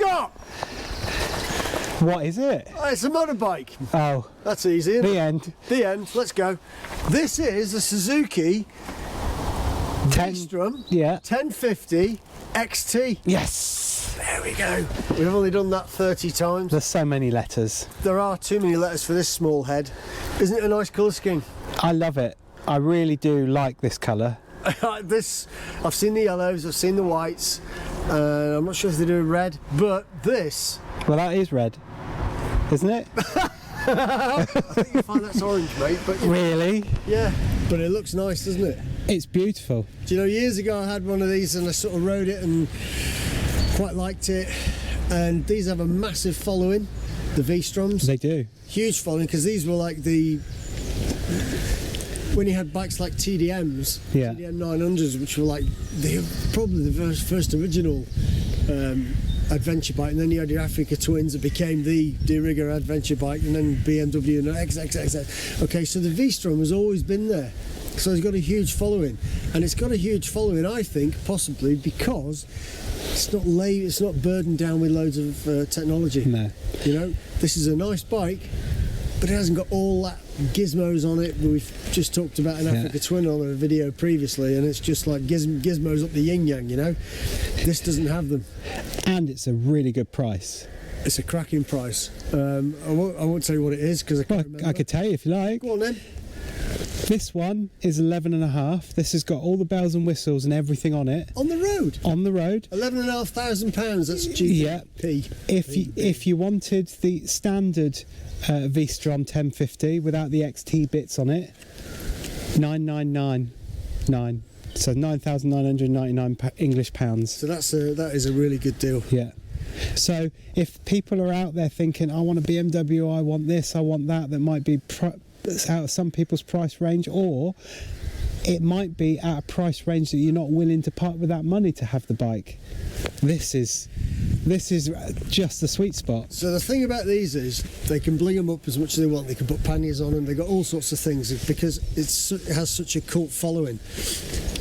Stop! What is it? It's a motorbike. Oh, That's easy, isn't it? the end. The end. Let's go. This is a Suzuki 10. V-Strom Yeah. 1050 XT. Yes. There we go. We've only done that 30 times. There's so many letters. There are too many letters for this small head. Isn't it a nice colour scheme? I love it. I really do like this colour. This, I've seen the yellows, I've seen the whites, I'm not sure if they do red, but this... Well, that is red, isn't it? I think you find that's orange, mate, but... Really? Yeah, but it looks nice, doesn't it? It's beautiful. Do you know, years ago I had one of these and I sort of rode it and quite liked it, and these have a massive following, the V-Stroms. They do. Huge following, because these were like the... When you had bikes like TDMs, Yeah. TDM 900s, which were like probably the first original adventure bike, and then you had your Africa Twins that became the de rigueur adventure bike, and then BMW and XXXX. Okay, so the V-Strom has always been there, so it's got a huge following, and it's got a huge following, I think, possibly because it's not burdened down with loads of technology. No. You know, this is a nice bike, but it hasn't got all that gizmos on it. We've just talked about an Africa Twin on a video previously, and it's just like gizmos up the yin-yang, you know. This doesn't have them. And it's a really good price. It's a cracking price. I won't tell you what it is because I can't remember. I could tell you if you like. Go on then. This one is 11.5. This has got all the bells and whistles and everything on it. On the road? On the road. £11,500, that's Yeah. GBP. If you wanted the standard V-Strom 1050 without the XT bits on it, 9,999. So 9,999 English pounds. So that is a really good deal. Yeah. So if people are out there thinking, I want a BMW, I want this, I want that, that might be out of some people's price range, or it might be at a price range that you're not willing to part with that money to have the bike. This is just the sweet spot. So the thing about these is they can bling them up as much as they want. They can put panniers on them. They've got all sorts of things because it has such a cult following.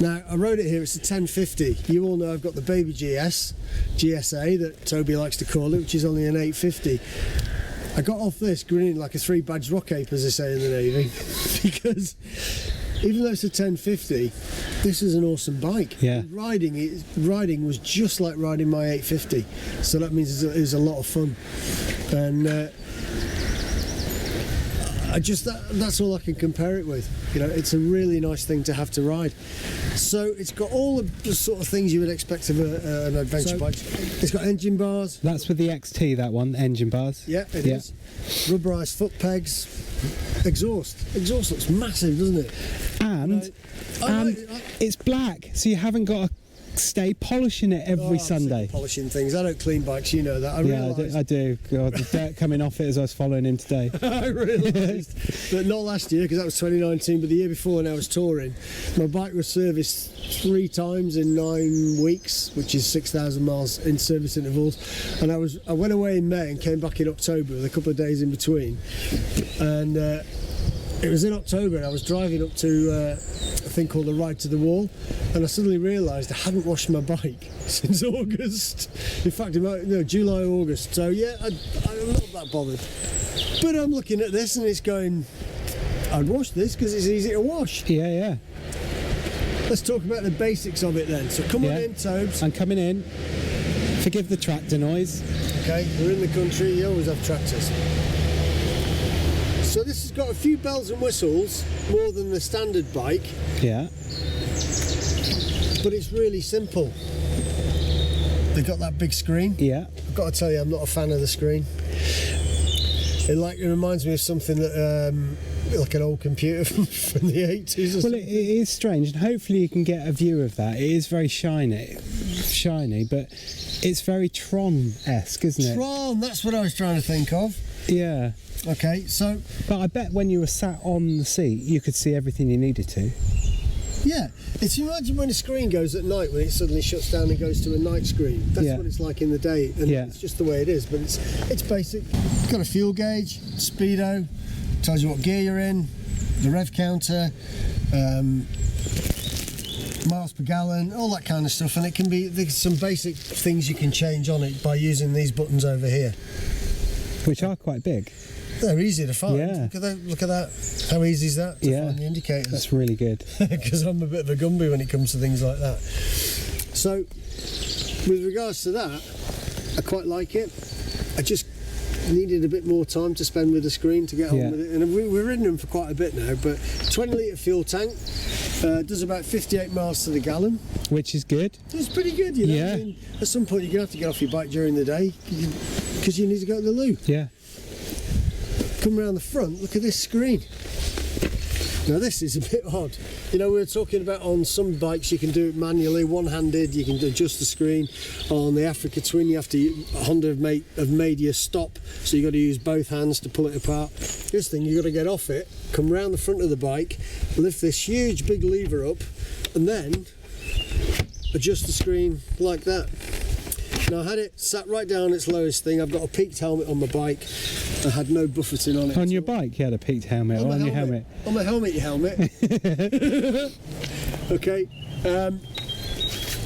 Now, I rode it here. It's a 1050. You all know I've got the baby GSA that Toby likes to call it, which is only an 850. I got off this grinning like a 3-badge rock ape, as they say in the Navy, because even though it's a 1050, this is an awesome bike. Yeah. Riding was just like riding my 850, so that means it was a lot of fun, and that's all I can compare it with. You know, it's a really nice thing to have to ride. So it's got all the sort of things you would expect of an adventure bike. It's got engine bars. That's with the XT, that one, engine bars. Yeah, it is. Rubberized foot pegs. Exhaust looks massive, doesn't it? And it's black, so you haven't got to stay polishing it every Sunday. Polishing things. I don't clean bikes, you know that. I do. God, the dirt coming off it as I was following him today. I realised. But not last year, because that was 2019, but the year before when I was touring, my bike was serviced 3 times in 9 weeks, which is 6,000 miles in service intervals. And I went away in May and came back in October with a couple of days in between. And it was in October, and I was driving up to a thing called the Ride to the Wall, and I suddenly realised I hadn't washed my bike since August. In fact, July, August. So yeah, I'm not that bothered. But I'm looking at this and it's going, I'd wash this because it's easy to wash. Yeah. Let's talk about the basics of it then. So come on in, Tobes. I'm coming in. Forgive the tractor noise. Okay, we're in the country, you always have tractors. So this has got a few bells and whistles, more than the standard bike. Yeah. But it's really simple. They've got that big screen. Yeah. I've got to tell you, I'm not a fan of the screen. It reminds me of something that, like an old computer from the 80s or something. Well, it is strange, and hopefully you can get a view of that. It is very shiny, but it's very Tron-esque, isn't it? Tron, that's what I was trying to think of. Yeah. Okay, so... But I bet when you were sat on the seat, you could see everything you needed to. Yeah, it's imagine when a screen goes at night, when it suddenly shuts down and goes to a night screen. That's what it's like in the day, and it's just the way it is. But it's basic. It's got a fuel gauge, speedo, tells you what gear you're in, the rev counter, miles per gallon, all that kind of stuff, and it can be, there's some basic things you can change on it by using these buttons over here, which are quite big. They're easy to find. Yeah. Look at that. How easy is that to find the indicators? That's really good. Because I'm a bit of a Gumby when it comes to things like that. So with regards to that, I quite like it. I just needed a bit more time to spend with the screen to get on with it, and we've ridden them for quite a bit now. But 20 litre fuel tank, does about 58 miles to the gallon, which is good. It's pretty good, you know. Yeah. I mean, at some point you're gonna have to get off your bike during the day because you need to go to the loo. Yeah. Come around the front, look at this screen. Now this is a bit odd. You know, we were talking about on some bikes you can do it manually, one-handed, you can adjust the screen. On the Africa Twin you have to, Honda have made you stop, so you've got to use both hands to pull it apart. This thing, you've got to get off it, come round the front of the bike, lift this huge big lever up, and then adjust the screen like that. Now I had it sat right down its lowest thing. I've got a peaked helmet on my bike. I had no buffeting on it. On your bike you had a peaked helmet, or on your helmet? On my helmet, your helmet. Okay.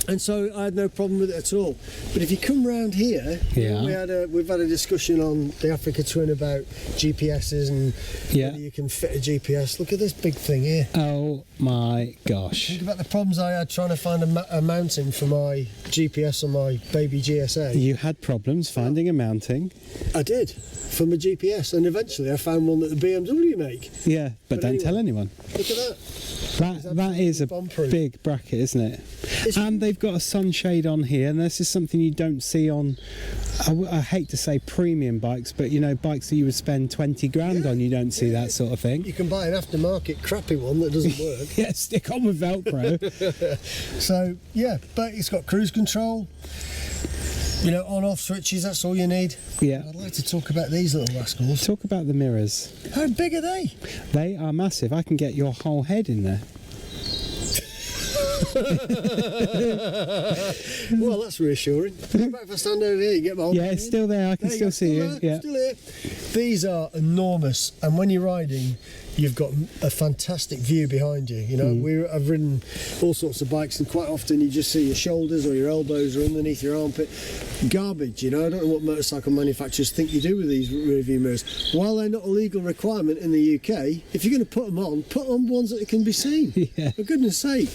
And so I had no problem with it at all. But if you come round here, we've had a discussion on the Africa Twin about GPSs and whether you can fit a GPS. Look at this big thing here. Oh my gosh. Think about the problems I had trying to find a mounting for my GPS on my baby GSA. You had problems finding a mounting? I did, for my GPS, and eventually I found one that the BMW make. Yeah, but don't tell anyone. Look at that. That is a big bracket, isn't it? And they've got a sunshade on here, and this is something you don't see on, I hate to say premium bikes, but you know, bikes that you would spend 20 grand on, you don't see that sort of thing. You can buy an aftermarket crappy one that doesn't work. Yeah, stick on with Velcro. So yeah, but it's got cruise control, you know, on-off switches, that's all you need. Yeah. I'd like to talk about these little rascals. Talk about the mirrors. How big are they? They are massive. I can get your whole head in there. Well, that's reassuring. How about if I stand over here, you get my whole head it's still there. I can still see you. Yeah. Still here. These are enormous, and when you're riding, you've got a fantastic view behind you. You know, I've ridden all sorts of bikes, and quite often you just see your shoulders or your elbows or underneath your armpit. Garbage, you know. I don't know what motorcycle manufacturers think you do with these rear view mirrors. While they're not a legal requirement in the UK, if you're going to put on ones that can be seen. Yeah. For goodness sake.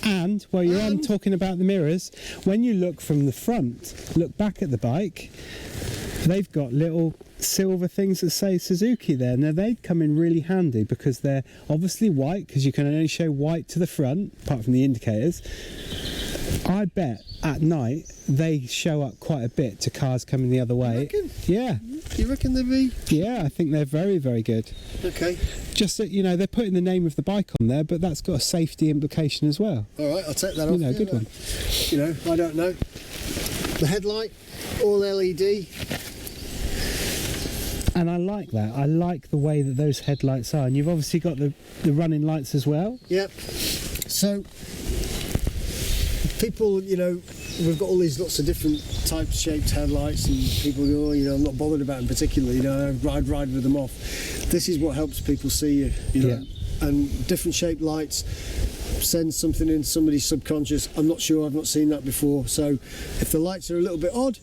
And while you're on talking about the mirrors, when you look from the front, look back at the bike, they've got little silver things that say Suzuki there. Now they come in really handy because they're obviously white, because you can only show white to the front apart from the indicators. I bet at night they show up quite a bit to cars coming the other way. You reckon? Yeah. You reckon they'd be? Yeah, I think they're very, very good. Okay. Just that, you know, they're putting the name of the bike on there, but that's got a safety implication as well. All right, I'll take that off. You know, good one. You know, I don't know. The headlight, all LED. And I like that. I like the way that those headlights are. And you've obviously got the running lights as well. Yep. So, people, you know, we've got all these lots of different type shaped headlights, and people go, oh, you know, I'm not bothered about them particularly, you know, I'd ride with them off. This is what helps people see you, you know. And different shaped lights send something in somebody's subconscious. I'm not sure, I've not seen that before. So if the lights are a little bit odd,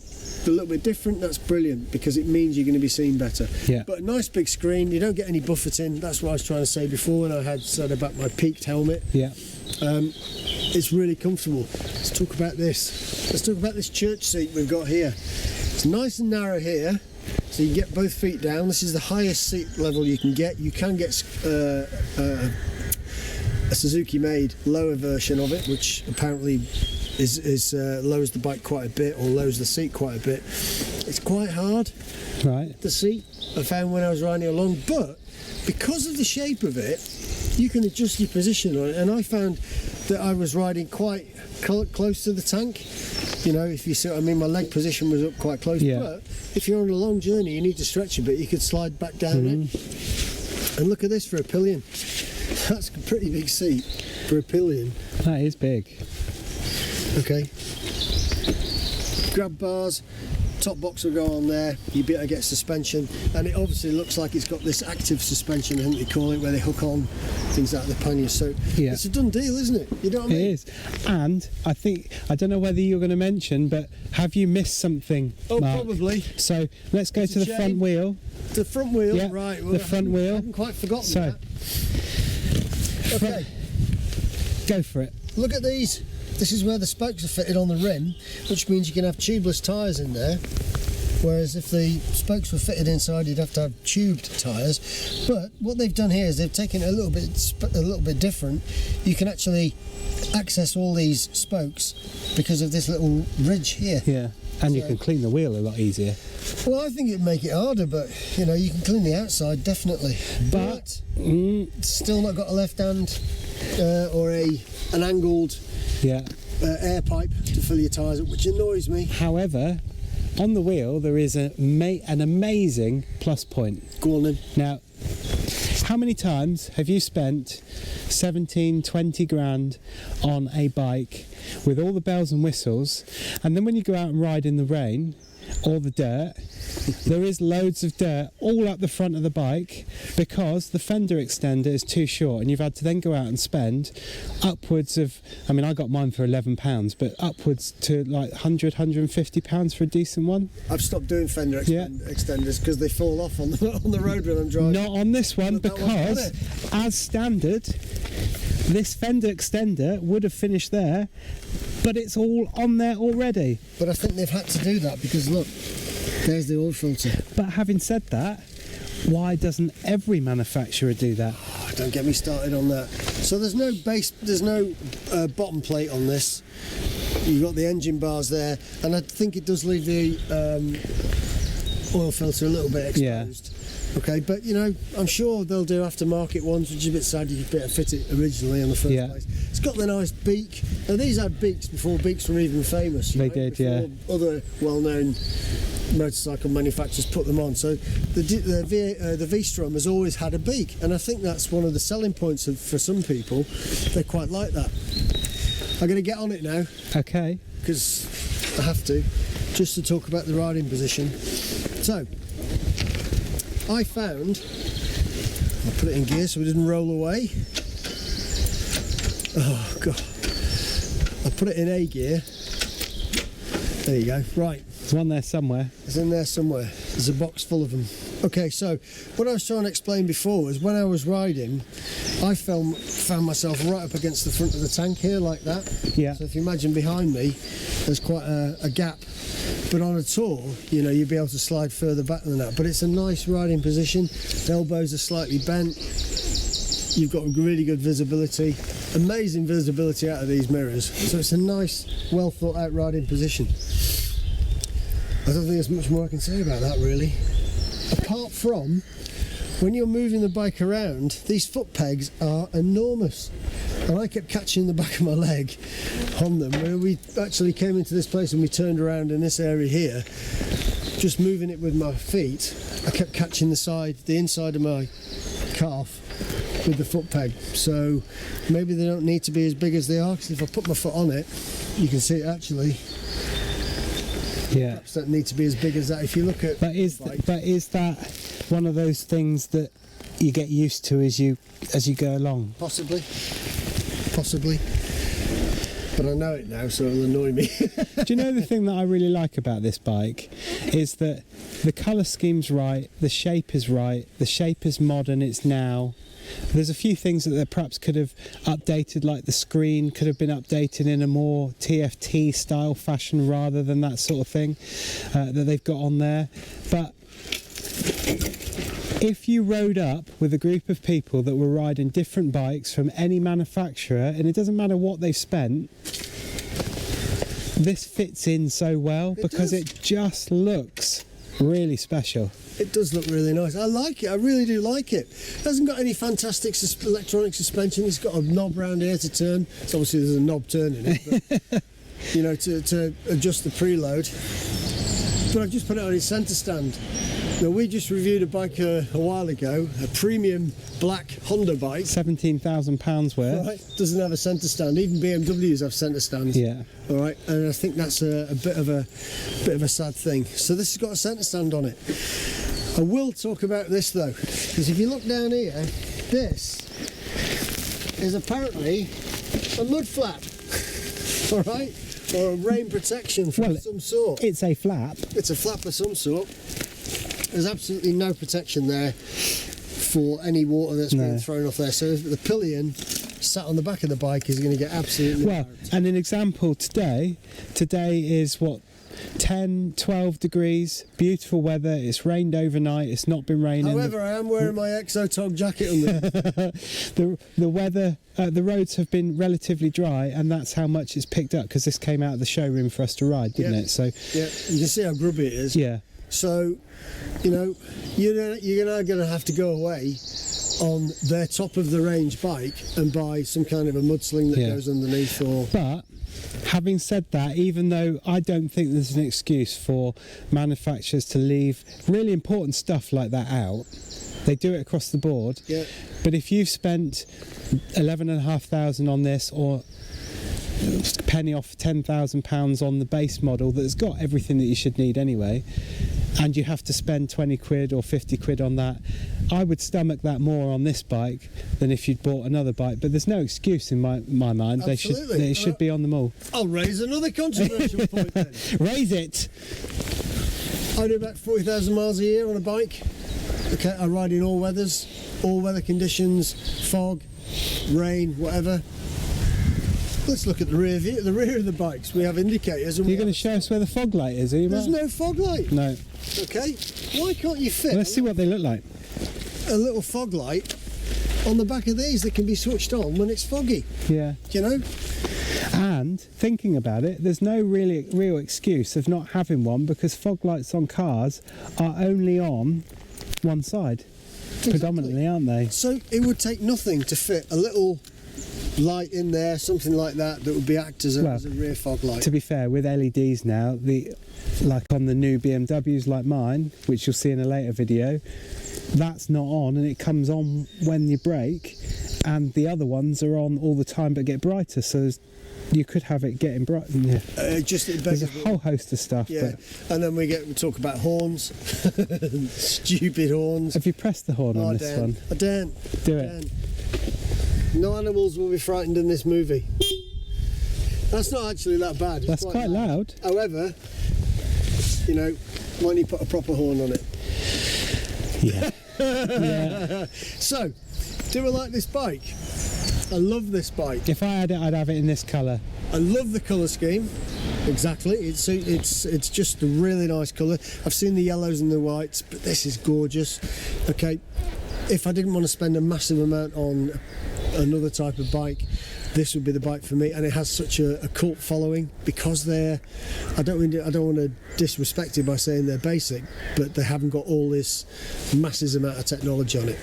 a little bit different, that's brilliant, because it means you're going to be seen better. Yeah. But a nice big screen, you don't get any buffeting. That's what I was trying to say before when I had said about my peaked helmet. Yeah. It's really comfortable. Let's talk about this. Let's talk about this church seat we've got here. It's nice and narrow here, so you get both feet down. This is the highest seat level you can get. You can get a Suzuki made lower version of it, which apparently is lowers the bike quite a bit, or lowers the seat quite a bit. It's quite hard, right, the seat, I found when I was riding along, but because of the shape of it, you can adjust your position on it, and I found that I was riding quite close to the tank. You know, if you see what I mean, my leg position was up quite close, but if you're on a long journey, you need to stretch a bit, you could slide back down it. And look at this for a pillion. That's a pretty big seat for a pillion. That is big. Okay. Grab bars. top box will go on there, you'll be able to get suspension, and it obviously looks like it's got this active suspension, I think they call it, where they hook on things like the panniers. So it's a done deal, isn't it? You know what I mean? It is. And I don't know whether you're going to mention, but have you missed something, Oh, Mark? probably. So let's go to the front wheel. The front wheel, Yeah, right. Well, the front wheel. I haven't quite forgotten So, that. Okay, go for it. look at these. This is where the spokes are fitted on the rim, which means you can have tubeless tyres in there. Whereas if the spokes were fitted inside, you'd have to have tubed tyres. But what they've done here is they've taken it a little bit different. You can actually access all these spokes because of this little ridge here. Yeah, and you can clean the wheel a lot easier. Well, I think it'd make it harder, but you know, you can clean the outside definitely. But it's still not got a left hand or an angled air pipe to fill your tyres up, which annoys me. However, on the wheel there is an amazing plus point. Go on then. Now, how many times have you spent 17, 20 grand on a bike with all the bells and whistles, and then when you go out and ride in the rain or the dirt, there is loads of dirt all up the front of the bike because the fender extender is too short, and you've had to then go out and spend upwards of, I mean, I got mine for £11, but upwards to like £100–150 for a decent one. I've stopped doing fender extenders because they fall off on the road when I'm driving. Not on this one, because as standard, this fender extender would have finished there, but it's all on there already. But I think they've had to do that because look, there's the oil filter. But having said that, why doesn't every manufacturer do that? Oh, don't get me started on that. So there's no base, there's no bottom plate on this. You've got the engine bars there, and I think it does leave the oil filter a little bit exposed. Okay, but you know, I'm sure they'll do aftermarket ones, which is a bit sad you could better fit it originally in the first place. It's got the nice beak. Now these had beaks before beaks were even famous. They did, before other well-known motorcycle manufacturers put them on. So the V-Strom has always had a beak, and I think that's one of the selling points for some people. They quite like that. I'm going to get on it now. Okay. Because I have to, just to talk about the riding position. So, I found, I'll put it in gear so it doesn't roll away. Oh God. I'll put it in A gear. There you go. Right. There's one there somewhere. It's in there somewhere. There's a box full of them. Okay, so what I was trying to explain before was when I was riding, I found myself right up against the front of the tank here like that. Yeah. So if you imagine behind me, there's quite a gap. But on a tour, you know, you'd be able to slide further back than that. But it's a nice riding position. The elbows are slightly bent. You've got really good visibility. Amazing visibility out of these mirrors. So it's a nice, well thought out riding position. I don't think there's much more I can say about that really. Apart from, when you're moving the bike around, these foot pegs are enormous. And I kept catching the back of my leg on them. When we actually came into this place and we turned around in this area here, just moving it with my feet, I kept catching the inside of my calf with the foot peg. So maybe they don't need to be as big as they are, because if I put my foot on it, you can see it actually. Perhaps don't need to be as big as that. If you look at but is that one of those things that you get used to as you go along? Possibly. But I know it now, so it'll annoy me. Do you know the thing that I really like about this bike is that the colour scheme's right, the shape is right, the shape is modern, it's now. There's a few things that they perhaps could have updated, like the screen could have been updated in a more TFT style fashion rather than that sort of thing that they've got on there. But if you rode up with a group of people that were riding different bikes from any manufacturer, and it doesn't matter what they've spent, this fits in so well because it just looks really special. It does look really nice. I like it. I really do like it. It hasn't got any fantastic electronic suspension. It's got a knob round here to turn. So obviously there's a knob turning it, but, you know, to adjust the preload. But I've just put it on its centre stand. Now, we just reviewed a bike a while ago, a premium black Honda bike. £17,000 worth. Right, doesn't have a centre stand. Even BMWs have centre stands. Yeah. All right, and I think that's a bit of a sad thing. So this has got a centre stand on it. I will talk about this though, because if you look down here, this is apparently a mud flap. All right, or a rain protection from some sort. It's a flap. It's a flap of some sort. There's absolutely no protection there for any water that's being thrown off there. So the pillion sat on the back of the bike is going to get absolutely marked. And an example today is what, 10, 12 degrees, beautiful weather, it's rained overnight, it's not been raining. However, I am wearing my Exotog jacket under. The weather, the roads have been relatively dry, and that's how much it's picked up, because this came out of the showroom for us to ride, didn't it? So yeah, you can see how grubby it is. Yeah. So, you know, you're now going to have to go away on their top of the range bike and buy some kind of a mud sling that goes underneath. But having said that, even though I don't think there's an excuse for manufacturers to leave really important stuff like that out, they do it across the board. Yeah. But if you've spent £11,500 on this, or penny off £10,000 on the base model that's got everything that you should need anyway, and you have to spend 20 quid or 50 quid on that, I would stomach that more on this bike than if you'd bought another bike. But there's no excuse in my mind. Absolutely. They should be on them all. I'll raise another controversial point then. Raise it. I do about 40,000 miles a year on a bike. Okay, I ride in all weathers, all weather conditions, fog, rain, whatever. Let's look at the rear view. The rear of the bikes, we have indicators. And You're going to show us where the fog light is, are you, There's no fog light. No. Okay, why can't you fit Let's see what they look like. a little fog light on the back of these that can be switched on when it's foggy? Yeah. You know? And thinking about it, there's no real excuse of not having one, because fog lights on cars are only on one side, predominantly, aren't they? So it would take nothing to fit a little light in there, something like that would be act as a rear fog light. To be fair, with LEDs now, like on the new BMWs like mine, which you'll see in a later video, that's not on, and it comes on when you brake, and the other ones are on all the time but get brighter, so you could have it getting bright. Yeah. There's a whole host of stuff. Yeah, and then we talk about horns, stupid horns. Have you pressed the horn on this one? I daren't. Do it. No animals will be frightened in this movie. That's not actually that bad. It's That's quite loud. However, you know, why don't you put a proper horn on it? Yeah. Yeah. So, do I like this bike? I love this bike. If I had it, I'd have it in this colour. I love the colour scheme. Exactly. It's just a really nice colour. I've seen the yellows and the whites, but this is gorgeous. Okay, if I didn't want to spend a massive amount on another type of bike, this would be the bike for me. And it has such a cult following because I don't want to disrespect it by saying they're basic, but they haven't got all this massive amount of technology on it.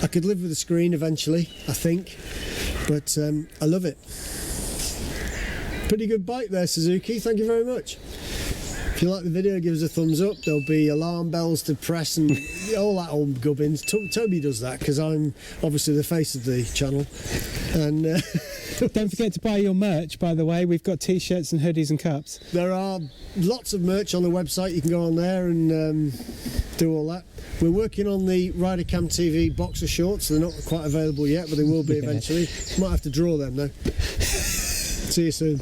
I could live with a screen eventually, I think, but I love it. Pretty good bike there, Suzuki. Thank you very much. If you like the video, give us a thumbs up. There'll be alarm bells to press and all that old gubbins. Toby does that because I'm obviously the face of the channel. And don't forget to buy your merch, by the way. We've got t-shirts and hoodies and cups. There are lots of merch on the website. You can go on there and do all that. We're working on the RiderCamTV boxer shorts. They're not quite available yet, but they will be eventually. Might have to draw them though. See you soon.